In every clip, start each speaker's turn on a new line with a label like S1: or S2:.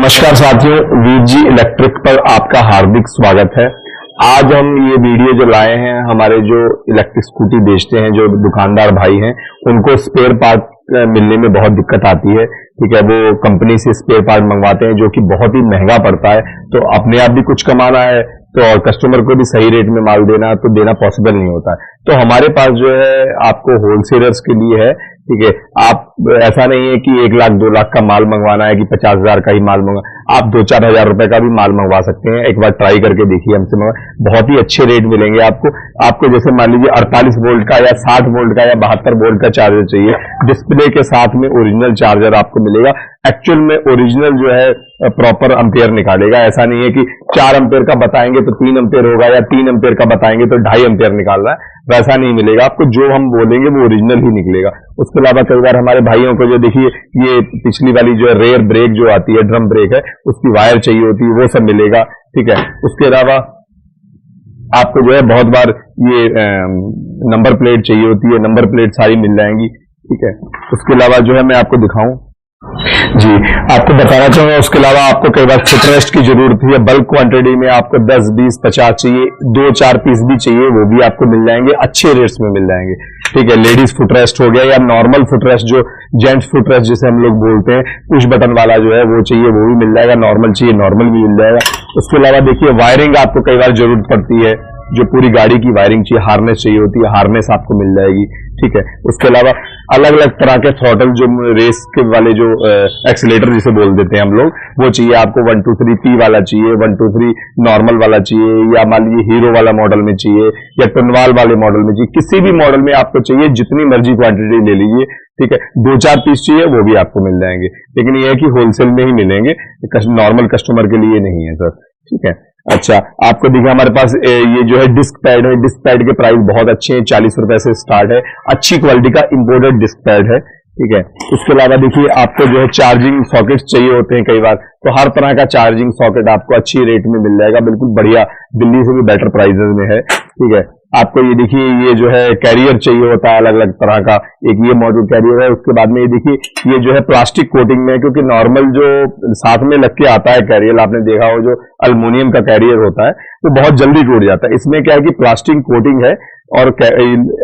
S1: नमस्कार साथियों, वीर जी इलेक्ट्रिक पर आपका हार्दिक स्वागत है। आज हम ये वीडियो जो लाए हैं, हमारे जो इलेक्ट्रिक स्कूटी बेचते हैं, जो दुकानदार भाई हैं, उनको स्पेयर पार्ट मिलने में बहुत दिक्कत आती है। ठीक है, वो कंपनी से स्पेयर पार्ट मंगवाते हैं जो कि बहुत ही महंगा पड़ता है। तो अपने आप भी कुछ कमाना है तो और कस्टमर को भी सही रेट में माल देना तो देना पॉसिबल नहीं होता है। तो हमारे पास जो है आपको होलसेलर्स के लिए है। ठीक है, आप ऐसा नहीं है कि 1 लाख 2 लाख का माल मंगवाना है कि 50,000 का ही माल मंगवा, आप 2-4 हजार रुपए का भी माल मंगवा सकते हैं। एक बार ट्राई करके देखिए हमसे, बहुत ही अच्छे रेट मिलेंगे आपको जैसे मान लीजिए 48 वोल्ट का या 60 वोल्ट का या 72 वोल्ट का चार्जर चाहिए, डिस्प्ले के साथ में ओरिजिनल चार्जर आपको मिलेगा। एक्चुअल में ओरिजिनल जो है प्रॉपर एम्पेयर निकालेगा। ऐसा नहीं है कि 4 एम्पेयर का बताएंगे तो 3 एम्पेयर होगा या 3 एम्पेयर का बताएंगे तो 2.5 एम्पेयर निकाल रहा है, वैसा नहीं मिलेगा आपको। जो हम बोलेंगे वो ओरिजिनल ही निकलेगा। उसके अलावा कई बार हमारे भाइयों को जो देखिए ये पिछली वाली जो रेयर ब्रेक जो आती है, ड्रम ब्रेक है, उसकी वायर चाहिए होती है, वो सब मिलेगा। ठीक है, उसके अलावा आपको जो है बहुत बार ये नंबर प्लेट चाहिए होती है, नंबर प्लेट सारी मिल जाएंगी। ठीक है, उसके अलावा जो है मैं आपको दिखाऊं जी, आपको बताना चाहूंगा। उसके अलावा आपको कई बार फुटरेस्ट की जरूरत है, बल्क क्वांटिटी में आपको 10, 20, 50 चाहिए, 2-4 पीस भी चाहिए, वो भी आपको मिल जाएंगे, अच्छे रेट्स में मिल जाएंगे। ठीक है, लेडीज फुटरेस्ट हो गया या नॉर्मल फुटरेस्ट, जो जेंट्स फुटरेस्ट जिसे हम लोग बोलते हैं, पुश बटन वाला जो है वो चाहिए वो भी मिल जाएगा, नॉर्मल चाहिए नॉर्मल भी मिल जाएगा। उसके अलावा देखिए वायरिंग आपको कई बार जरूरत पड़ती है, जो पूरी गाड़ी की वायरिंग चाहिए, हार्नेस चाहिए होती है, हार्नेस आपको मिल जाएगी। ठीक है, उसके अलावा अलग अलग तरह के थ्रॉटल, जो रेस के वाले जो एक्सीलेटर जिसे बोल देते हैं हम लोग, वो चाहिए आपको। 1, 2, 3 P वाला चाहिए, 1, 2, 3 नॉर्मल वाला चाहिए, या मान लीजिए हीरो वाला मॉडल में चाहिए या टनवाल वाले मॉडल में चाहिए, किसी भी मॉडल में आपको चाहिए, जितनी मर्जी क्वांटिटी ले लीजिए। ठीक है, 2-4 पीस चाहिए वो भी आपको मिल जाएंगे, लेकिन ये है कि होलसेल में ही मिलेंगे, नॉर्मल कस्टमर के लिए नहीं है सर। ठीक है, अच्छा आपको दिखा हमारे पास ये जो है डिस्क पैड है। डिस्क पैड के प्राइस बहुत अच्छे हैं, 40 रुपए से स्टार्ट है, अच्छी क्वालिटी का इंपोर्टेड डिस्क पैड है। ठीक है, उसके अलावा देखिए आपको जो है चार्जिंग सॉकेट चाहिए होते हैं कई बार, तो हर तरह का चार्जिंग सॉकेट आपको अच्छी रेट में मिल जाएगा, बिल्कुल बढ़िया, दिल्ली से भी बेटर प्राइसेस में है। ठीक है, आपको ये देखिए ये जो है कैरियर चाहिए होता है अलग अलग तरह का, एक ये मॉडल कैरियर है। उसके बाद में ये देखिए ये जो है प्लास्टिक कोटिंग में है, क्योंकि नॉर्मल जो साथ में लग के आता है कैरियर, आपने देखा हो जो अल्युमिनियम का कैरियर होता है वो बहुत जल्दी टूट जाता है। इसमें क्या है कि प्लास्टिक कोटिंग है और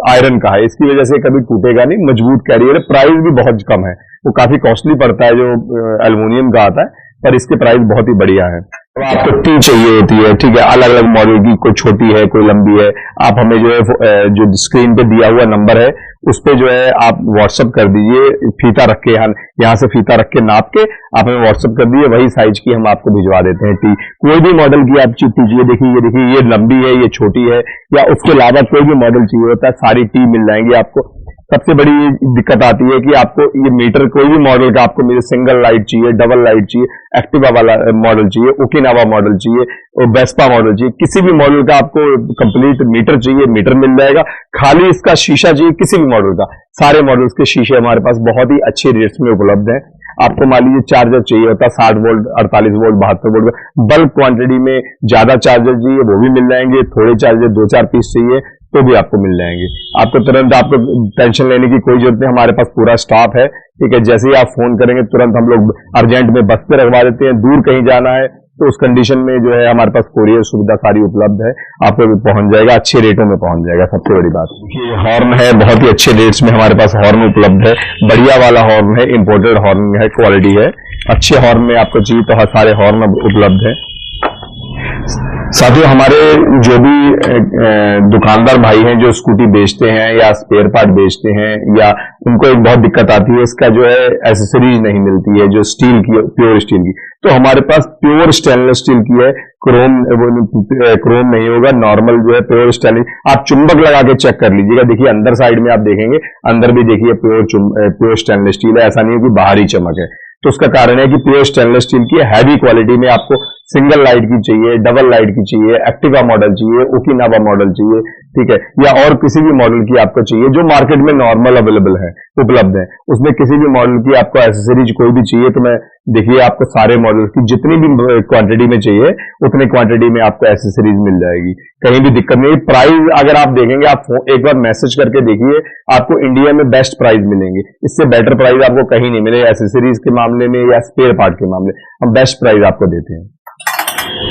S1: आयरन का है, इसकी वजह से कभी टूटेगा नहीं, मजबूत कैरियर है। प्राइस भी बहुत कम है, वो काफी कॉस्टली पड़ता है जो अल्युमिनियम का आता है, पर इसके प्राइस बहुत ही बढ़िया है। तो आपको टी चाहिए होती है। ठीक है, अलग अलग मॉडल की, कोई छोटी है कोई लंबी है। आप हमें जो है जो स्क्रीन पे दिया हुआ नंबर है उस पे जो है आप व्हाट्सएप कर दीजिए, फीता रख के, यहाँ से फीता रख के नाप के आप हमें व्हाट्सएप कर दीजिए, वही साइज की हम आपको भिजवा देते हैं टी। कोई भी मॉडल की आप टी चाहिए, देखिए ये लंबी है, ये छोटी है, या उसके अलावा कोई भी मॉडल चाहिए होता है, सारी टी मिल जाएंगी आपको। सबसे बड़ी दिक्कत आती है कि आपको ये मीटर कोई भी मॉडल का आपको मेरे सिंगल लाइट चाहिए, डबल लाइट चाहिए, एक्टिवा वाला मॉडल चाहिए, ओकिनावा मॉडल चाहिए और वेस्पा मॉडल चाहिए, किसी भी मॉडल का आपको कंप्लीट मीटर चाहिए, मीटर मिल जाएगा। खाली इसका शीशा चाहिए, किसी भी मॉडल का, सारे मॉडल्स के शीशे हमारे पास बहुत ही अच्छे रेट्स में उपलब्ध हैं। आपको मान लीजिए चार्जर चाहिए होता है 60 volt, 48 volt, 72 volt, bulk quantity में ज्यादा चार्जर चाहिए वो भी मिल जाएंगे, थोड़े चार्जर 2-4 पीस चाहिए तो भी आपको मिल जाएंगे। आपको तुरंत आपको टेंशन लेने की कोई जरूरत नहीं, हमारे पास पूरा स्टाफ है। ठीक है, जैसे ही आप फोन करेंगे तुरंत हम लोग अर्जेंट में बस पे रखवा देते हैं। दूर कहीं जाना है तो उस कंडीशन में जो है हमारे पास कोरियर सुविधा सारी उपलब्ध है, आपको भी पहुंच जाएगा, अच्छे रेटों में पहुंच जाएगा। सबसे बड़ी बात ये हॉर्न है, बहुत ही अच्छे रेट्स में हमारे पास हॉर्न उपलब्ध है, बढ़िया वाला हॉर्न है, इंपोर्टेड हॉर्न है, क्वालिटी है, अच्छे हॉर्न में आपको चाहिए तो सारे हॉर्न उपलब्ध है। साथियों हमारे जो भी दुकानदार भाई हैं जो स्कूटी बेचते हैं या स्पेयर पार्ट बेचते हैं, या उनको एक बहुत दिक्कत आती है, इसका जो है एसेसरीज नहीं मिलती है जो स्टील की, प्योर स्टील की, तो हमारे पास प्योर स्टेनलेस स्टील की है। क्रोम नहीं होगा, नॉर्मल जो है प्योर स्टेनलेस। आप चुंबक लगा के चेक कर लीजिएगा, देखिए अंदर साइड में आप देखेंगे, अंदर भी देखिए प्योर स्टेनलेस स्टील है, ऐसा नहीं है कि बाहरी चमक है। तो उसका कारण है कि प्योर स्टेनलेस स्टील की हैवी क्वालिटी में आपको सिंगल लाइट की चाहिए, डबल लाइट की चाहिए, एक्टिवा मॉडल चाहिए, ओकिनावा मॉडल चाहिए, ठीक है, या और किसी भी मॉडल की आपको चाहिए जो मार्केट में नॉर्मल अवेलेबल है, उपलब्ध है, उसमें किसी भी मॉडल की आपको एसेसरीज कोई भी चाहिए तो मैं देखिए आपको सारे मॉडल की जितनी भी क्वांटिटी में चाहिए उतनी क्वांटिटी में आपको एसेसरीज मिल जाएगी, कहीं भी दिक्कत नहीं। प्राइस अगर आप देखेंगे, आप एक बार मैसेज करके देखिए, आपको इंडिया में बेस्ट प्राइस मिलेंगे, इससे बेटर प्राइस आपको कहीं नहीं मिलेगा एसेसरीज के मामले में या स्पेयर पार्ट के मामले, हम बेस्ट प्राइस आपको देते हैं।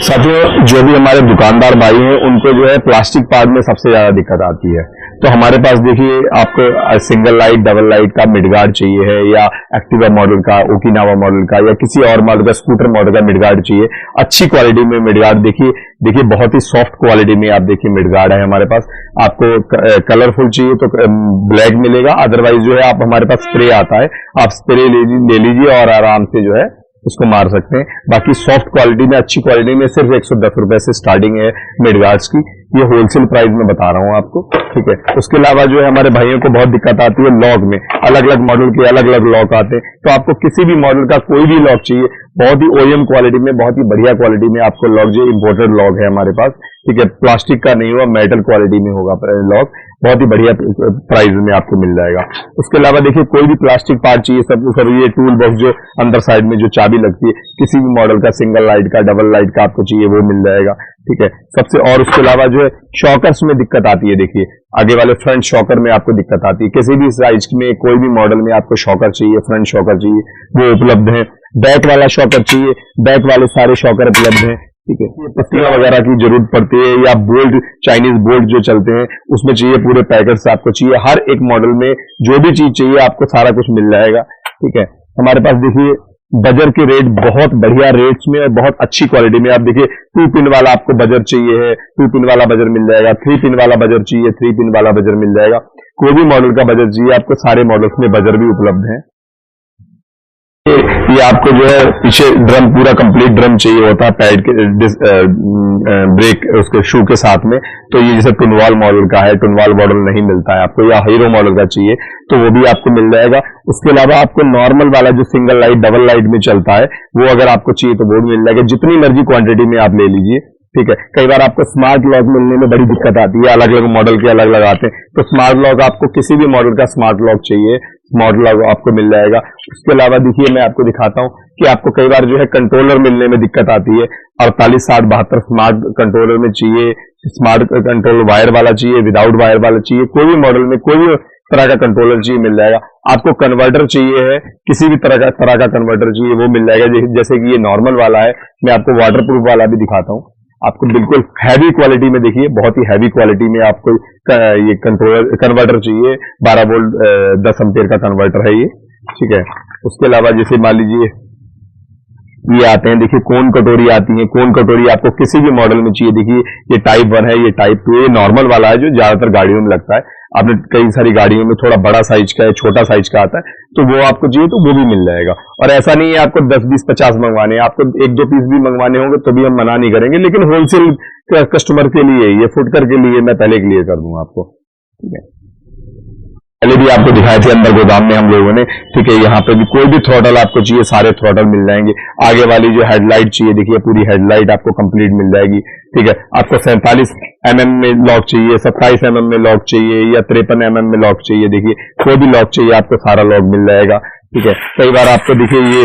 S1: साथियों, जो भी हमारे दुकानदार भाई हैं उनको जो है प्लास्टिक पार्ट में सबसे ज्यादा दिक्कत आती है, तो हमारे पास देखिए आपको सिंगल लाइट, डबल लाइट का मिडगार्ड चाहिए है, या एक्टिवा मॉडल का, ओकिनावा मॉडल का, या किसी और मॉडल का, स्कूटर मॉडल का मिडगार्ड चाहिए, अच्छी क्वालिटी में मिडगार्ड देखिए बहुत ही सॉफ्ट क्वालिटी में आप देखिए मिडगार्ड है हमारे पास। आपको कलरफुल चाहिए तो ब्लैक मिलेगा, अदरवाइज जो है आप हमारे पास स्प्रे आता है, आप स्प्रे ले लीजिए और आराम से जो है उसको मार सकते हैं। बाकी सॉफ्ट क्वालिटी में, अच्छी क्वालिटी में सिर्फ 110 रुपए से स्टार्टिंग है मिडगार्ड्स की, ये होलसेल प्राइस में बता रहा हूं आपको, ठीक है। उसके अलावा जो है हमारे भाइयों को बहुत दिक्कत आती है लॉक में, अलग अलग मॉडल के अलग अलग लॉक आते हैं, तो आपको किसी भी मॉडल का कोई भी लॉक चाहिए, बहुत ही ओएम क्वालिटी में, बहुत ही बढ़िया क्वालिटी में आपको लॉक, जो इंपोर्टेड लॉक है हमारे पास, ठीक है, प्लास्टिक का नहीं होगा, मेटल क्वालिटी में होगा लॉक, बहुत ही बढ़िया प्राइस में आपको मिल जाएगा। उसके अलावा देखिए कोई भी प्लास्टिक पार्ट चाहिए, सब ये टूल बॉक्स जो अंदर साइड में जो चाबी लगती है, किसी भी मॉडल का, सिंगल लाइट का, डबल लाइट का आपको चाहिए वो मिल जाएगा, ठीक है सबसे। और उसके अलावा जो है शॉकर्स में दिक्कत आती है, देखिए आगे वाले फ्रंट शॉकर में आपको दिक्कत आती है, किसी भी साइज में कोई भी मॉडल में आपको शॉकर चाहिए, फ्रंट शॉकर चाहिए, वो उपलब्ध है। बैक वाला शॉकर चाहिए, बैक वाले सारे शॉकर उपलब्ध हैं, ठीक है। पत्तियां वगैरह की जरूरत पड़ती है, या बोल्ट, चाइनीज बोल्ट जो चलते हैं उसमें चाहिए, पूरे पैकेट से आपको चाहिए, हर एक मॉडल में जो भी चीज चाहिए आपको सारा कुछ मिल जाएगा, ठीक है। हमारे पास देखिए बजर के रेट बहुत बढ़िया रेट्स में, बहुत अच्छी क्वालिटी में, आप देखिए 2 पिन वाला आपको बजर चाहिए है, 2 पिन वाला बजर मिल जाएगा, 3 पिन वाला बजर चाहिए, 3 पिन वाला बजर मिल जाएगा, कोई भी मॉडल का बजर चाहिए आपको, सारे मॉडल्स में बजर भी उपलब्ध है। ये आपको जो है पीछे ड्रम, पूरा कंप्लीट ड्रम चाहिए होता है पैड के ब्रेक उसके शू के साथ में, तो ये जैसे टुनवाल मॉडल का है, टुनवाल मॉडल नहीं मिलता है आपको, या हीरो मॉडल का चाहिए तो वो भी आपको मिल जाएगा। उसके अलावा आपको नॉर्मल वाला जो सिंगल लाइट, डबल लाइट में चलता है वो अगर आपको चाहिए तो वो भी मिल जाएगा, जितनी मर्जी क्वांटिटी में आप ले लीजिए, ठीक है। कई बार आपको स्मार्ट लॉक मिलने में बड़ी दिक्कत आती है, अलग अलग मॉडल के अलग अलग आते हैं, तो स्मार्ट लॉक आपको किसी भी मॉडल का स्मार्ट लॉक चाहिए, स्मार्ट लॉक आपको मिल जाएगा। उसके अलावा देखिए मैं आपको दिखाता हूं कि आपको कई बार जो है कंट्रोलर मिलने में दिक्कत आती है, 48, 60, 72 स्मार्ट कंट्रोलर में चाहिए, स्मार्ट कंट्रोल वायर वाला चाहिए, विदाउट वायर वाला चाहिए, कोई भी मॉडल में कोई भी तरह का कंट्रोलर चाहिए मिल जाएगा। आपको कन्वर्टर चाहिए है, किसी भी तरह का कन्वर्टर चाहिए वो मिल जाएगा, जैसे कि ये नॉर्मल वाला है, मैं आपको वाटरप्रूफ वाला भी दिखाता हूं, आपको बिल्कुल हैवी क्वालिटी में, देखिए बहुत ही हैवी क्वालिटी में आपको ये कंट्रोलर कन्वर्टर चाहिए, 12 वोल्ट 10 एम्पियर का कन्वर्टर है ये, ठीक है। उसके अलावा जैसे मान लीजिए ये आते हैं, देखिए कोन कटोरी आती है, कोन कटोरी आपको किसी भी मॉडल में चाहिए, देखिए ये टाइप 1 है, ये टाइप 2, ये नॉर्मल वाला है जो ज्यादातर गाड़ियों में लगता है, आपने कई सारी गाड़ियों में थोड़ा बड़ा साइज का है, छोटा साइज का आता है, तो वो आपको चाहिए तो वो भी मिल जाएगा। और ऐसा नहीं है आपको 10, 20, 50 मंगवाने हैं, आपको 1-2 पीस भी मंगवाने होंगे तो भी हम मना नहीं करेंगे, लेकिन होलसेल कस्टमर के लिए, ये फुटकर के लिए मैं पहले क्लियर कर दूंगा आपको, ठीक है। पहले भी आपको दिखाए थे अंदर गोदाम में हम लोगों ने, ठीक है। यहाँ पे भी कोई भी थ्रॉटल आपको चाहिए, सारे थ्रॉटल मिल जाएंगे। आगे वाली जो हेडलाइट चाहिए, देखिए पूरी हेडलाइट आपको कंप्लीट मिल जाएगी, ठीक है। आपको 47 mm में लॉक चाहिए, 27 mm में लॉक चाहिए, या 53 mm में लॉक चाहिए, देखिए कोई भी लॉक चाहिए आपको सारा लॉक मिल जाएगा, ठीक है। कई बार आपको देखिए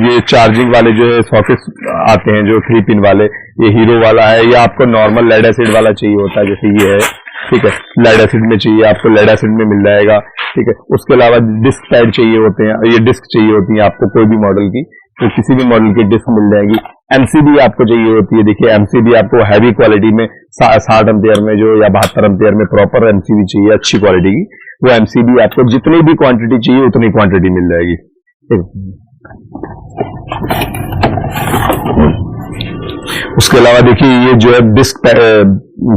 S1: ये चार्जिंग वाले जो है सॉकेट आते हैं, जो 3 पिन वाले, ये हीरो वाला है, या आपको नॉर्मल लेड एसिड वाला चाहिए होता है, जैसे ये है, ठीक है। लेड एसिड में चाहिए आपको, लेड एसिड में मिल जाएगा, ठीक है। उसके अलावा डिस्क पैड चाहिए होते हैं, ये डिस्क चाहिए होती है आपको कोई भी मॉडल की, तो किसी भी मॉडल की डिस्क मिल जाएगी। एमसीबी आपको चाहिए होती है, देखिए एमसीबी आपको हैवी क्वालिटी में 60 एम्पियर में जो, या 72 एम्पियर में प्रॉपर एमसीबी चाहिए अच्छी क्वालिटी की, वो एमसीबी आपको जितनी भी क्वांटिटी चाहिए उतनी क्वांटिटी मिल जाएगी, ठीक है। उसके अलावा देखिए ये जो है डिस्क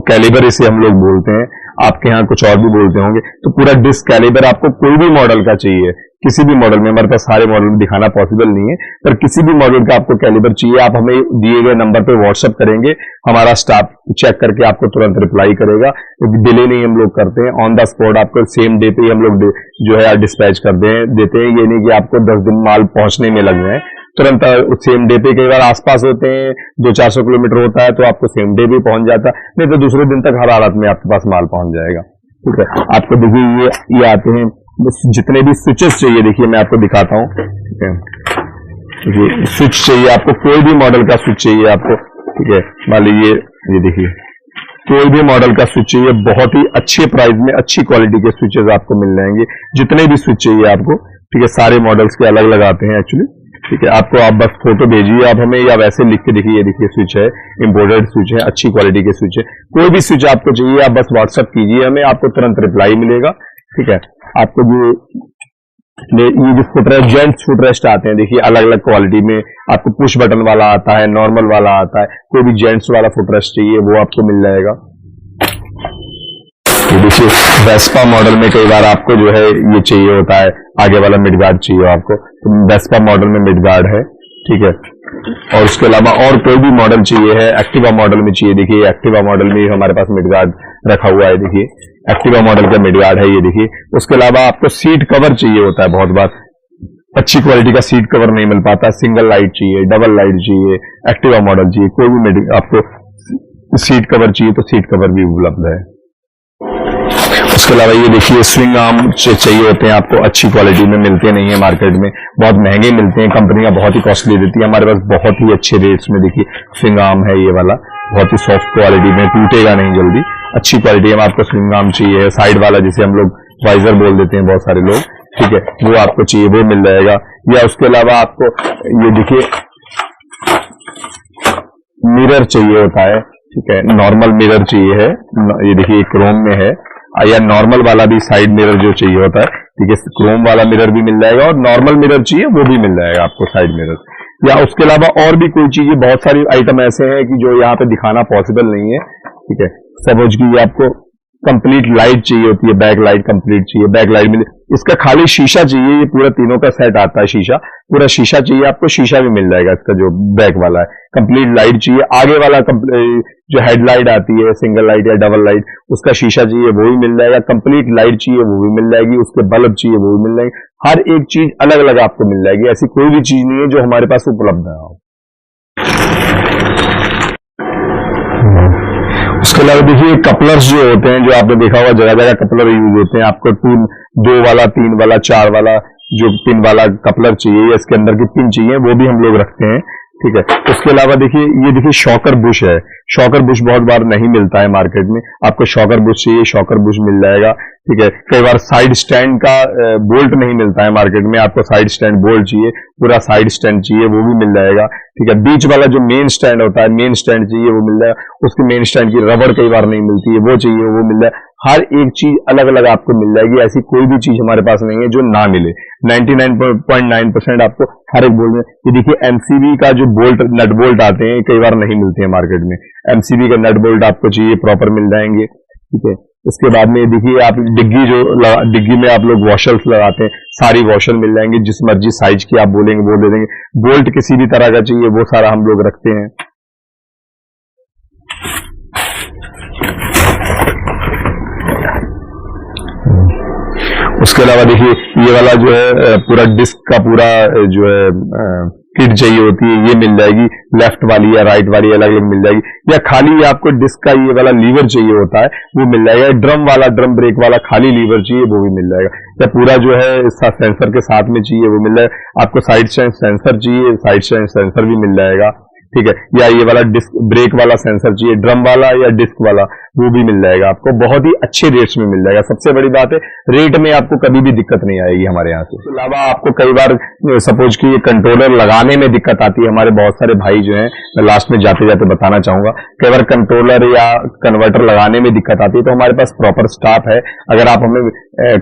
S1: कैलिबर, इसे हम लोग बोलते हैं, आपके यहाँ कुछ और भी बोलते होंगे, तो पूरा डिस्क कैलिबर आपको कोई भी मॉडल का चाहिए, किसी भी मॉडल में, हमारे पास सारे मॉडल दिखाना पॉसिबल नहीं है, पर किसी भी मॉडल का आपको कैलिबर चाहिए, आप हमें दिए गए नंबर पे व्हाट्सएप करेंगे, हमारा स्टाफ चेक करके आपको तुरंत रिप्लाई करेगा, डिले नहीं हम लोग करते हैं, ऑन द स्पॉट आपको सेम डे पे ही हम लोग जो है डिस्पैच कर देते हैं। ये नहीं कि आपको 10 दिन माल पहुंचने में लग जाए, तुरंत सेम डे पे, कई बार आसपास होते हैं 200-400 किलोमीटर होता है तो आपको सेम डे भी पहुंच जाता है, नहीं तो दूसरे दिन तक हर हालत में आपके पास माल पहुंच जाएगा। ठीक है, आपको देखिए ये आते हैं जितने भी स्विचेस चाहिए, देखिए मैं आपको दिखाता हूँ। ठीक है, देखिए स्विच चाहिए आपको, कोई भी मॉडल का स्विच चाहिए आपको। ठीक है, मान लीजिए ये देखिए कोई भी मॉडल का स्विच चाहिए, बहुत ही अच्छे प्राइस में अच्छी क्वालिटी के स्विचेस आपको मिल जाएंगे, जितने भी स्विच चाहिए आपको। ठीक है, सारे मॉडल्स के अलग अलग आते हैं एक्चुअली। ठीक है, आपको आप बस फोटो भेजिए आप हमें, या वैसे लिख के देखिए, ये देखिए स्विच है, इम्पोर्टेड स्विच है, अच्छी क्वालिटी के स्विच है। कोई भी स्विच आपको चाहिए आप बस व्हाट्सअप कीजिए हमें, आपको तुरंत रिप्लाई मिलेगा। ठीक है, आपको जो ये जो फुटरेस्ट, जेंट्स फुटरेस्ट आते हैं, देखिए अलग अलग क्वालिटी में आपको पुश बटन वाला आता है, नॉर्मल वाला आता है, कोई भी जेंट्स वाला फुटरेस्ट चाहिए वो आपको मिल जाएगा। ये देखिए वेस्पा मॉडल में कई बार आपको जो है ये चाहिए होता है, आगे वाला मिड गार्ड चाहिए आपको, तो वेस्पा मॉडल में मिड गार्ड है। ठीक है, और उसके अलावा और कोई भी मॉडल चाहिए है, एक्टिवा मॉडल में चाहिए, देखिए एक्टिवा मॉडल में हमारे पास मिड गार्ड रखा हुआ है, देखिए एक्टिवा मॉडल का मिड गार्ड है ये देखिए। उसके अलावा आपको सीट कवर चाहिए होता है, बहुत बार अच्छी क्वालिटी का सीट कवर नहीं मिल पाता, सिंगल लाइट चाहिए, डबल लाइट चाहिए, एक्टिवा मॉडल चाहिए, कोई भी आपको सीट कवर चाहिए तो सीट कवर भी उपलब्ध है। उसके अलावा ये देखिए स्विंग आर्म चाहिए होते हैं आपको, अच्छी क्वालिटी में मिलते नहीं है मार्केट में, बहुत महंगे मिलते हैं, कंपनियां बहुत ही कॉस्टली देती है, हमारे पास बहुत ही अच्छे रेट्स में देखिए स्विंग आर्म है ये वाला, बहुत ही सॉफ्ट क्वालिटी में, टूटेगा नहीं जल्दी, अच्छी क्वालिटी में आपको स्विंग आर्म चाहिए। साइड वाला जिसे हम लोग वाइजर बोल देते हैं बहुत सारे लोग, ठीक है, वो आपको चाहिए वो मिल जाएगा। या उसके अलावा आपको ये देखिए मिरर चाहिए होता है, ठीक है, नॉर्मल मिरर चाहिए है, ये देखिए क्रोम में है, या नॉर्मल वाला भी साइड मिरर जो चाहिए होता है, ठीक है, क्रोम वाला मिरर भी मिल जाएगा, और नॉर्मल मिरर चाहिए वो भी मिल जाएगा आपको साइड मिरर। या उसके अलावा और भी कोई चीजें, बहुत सारी आइटम ऐसे हैं कि जो यहाँ पे दिखाना पॉसिबल नहीं है, ठीक है। सपोज की आपको कंप्लीट लाइट चाहिए होती है, बैक लाइट कंप्लीट चाहिए, बैक लाइट मिले, इसका खाली शीशा चाहिए, ये पूरा तीनों का सेट आता है, शीशा पूरा शीशा चाहिए आपको, शीशा भी मिल जाएगा इसका जो बैक वाला है। कंप्लीट लाइट चाहिए, आगे वाला जो हेडलाइट आती है सिंगल लाइट या डबल लाइट, उसका शीशा चाहिए वो भी मिल जाएगा, कंप्लीट लाइट चाहिए वो भी मिल जाएगी, उसके बल्ब चाहिए वो भी मिल जाएगी, हर एक चीज अलग अलग आपको मिल जाएगी, ऐसी कोई भी चीज नहीं है जो हमारे पास उपलब्ध है। उसके अलावा देखिए कपलर्स जो होते हैं, जो आपने देखा होगा जगह जगह कपलर यूज होते हैं, आपको 2 वाला 3 वाला 4 वाला जो पिन वाला कपलर चाहिए या इसके अंदर की पिन चाहिए वो भी हम लोग रखते हैं, ठीक है। उसके अलावा देखिए ये देखिए शॉकर बुश है, शॉकर बुश बहुत बार नहीं मिलता है मार्केट में, आपको शॉकर बुश चाहिए शॉकर बुश मिल जाएगा, ठीक है। कई बार साइड स्टैंड का बोल्ट नहीं मिलता है मार्केट में, आपको साइड स्टैंड बोल्ट चाहिए, पूरा साइड स्टैंड चाहिए वो भी मिल जाएगा, ठीक है। बीच वाला जो मेन स्टैंड होता है, मेन स्टैंड चाहिए वो मिल जाएगा, उसकी मेन स्टैंड की रबड़ कई बार नहीं मिलती है, वो चाहिए वो मिल जाएगा, हर एक चीज अलग अलग आपको मिल जाएगी, ऐसी कोई भी चीज हमारे पास नहीं है जो ना मिले। 99.9% आपको हर एक बोल्ट में, ये देखिए एमसीबी का जो बोल्ट नट बोल्ट आते हैं कई बार नहीं मिलते हैं मार्केट में, एमसीबी का नट बोल्ट आपको चाहिए प्रॉपर मिल जाएंगे, ठीक है। उसके बाद में देखिए आप डिग्गी में आप लोग वॉशल्स लगाते हैं, सारी वॉशल मिल जाएंगे, जिस मर्जी साइज की आप बोलेंगे वो दे देंगे, बोल्ट किसी भी तरह का चाहिए वो सारा हम लोग रखते हैं। उसके अलावा देखिए ये वाला जो है पूरा डिस्क का पूरा जो है किट चाहिए होती है, ये मिल जाएगी, लेफ्ट वाली या राइट वाली अलग अलग मिल जाएगी, या खाली आपको डिस्क का ये वाला लीवर चाहिए होता है वो मिल जाएगा, ड्रम वाला ड्रम ब्रेक वाला खाली लीवर चाहिए वो भी मिल जाएगा, या पूरा जो है इसका सेंसर के साथ में चाहिए वो मिल जाएगा, आपको साइड स्टैंड सेंसर चाहिए साइड स्टैंड सेंसर भी मिल जाएगा, ठीक है। या ये वाला डिस्क ब्रेक वाला सेंसर चाहिए, ड्रम वाला या डिस्क वाला वो भी मिल जाएगा आपको, बहुत ही अच्छे रेट्स में मिल जाएगा। सबसे बड़ी बात है रेट में आपको कभी भी दिक्कत नहीं आएगी हमारे यहाँ से। इसके अलावा आपको कई बार सपोज कि ये कंट्रोलर लगाने में दिक्कत आती है, हमारे बहुत सारे भाई जो हैं, मैं लास्ट में जाते जाते बताना चाहूंगा, कई बार कंट्रोलर या कन्वर्टर लगाने में दिक्कत आती है तो हमारे पास प्रॉपर स्टाफ है, अगर आप हमें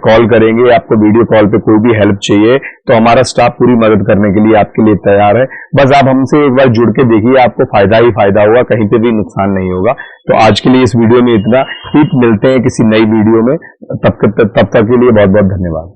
S1: कॉल करेंगे, आपको वीडियो कॉल पे कोई भी हेल्प चाहिए तो हमारा स्टाफ पूरी मदद करने के लिए आपके लिए तैयार है। बस आप हमसे एक बार जुड़ के देखिए, आपको फायदा ही फायदा होगा, कहीं पे भी नुकसान नहीं होगा। तो आज के लिए इस वीडियो में इतना ही, मिलते हैं किसी नई वीडियो में, तब तक के लिए बहुत बहुत धन्यवाद।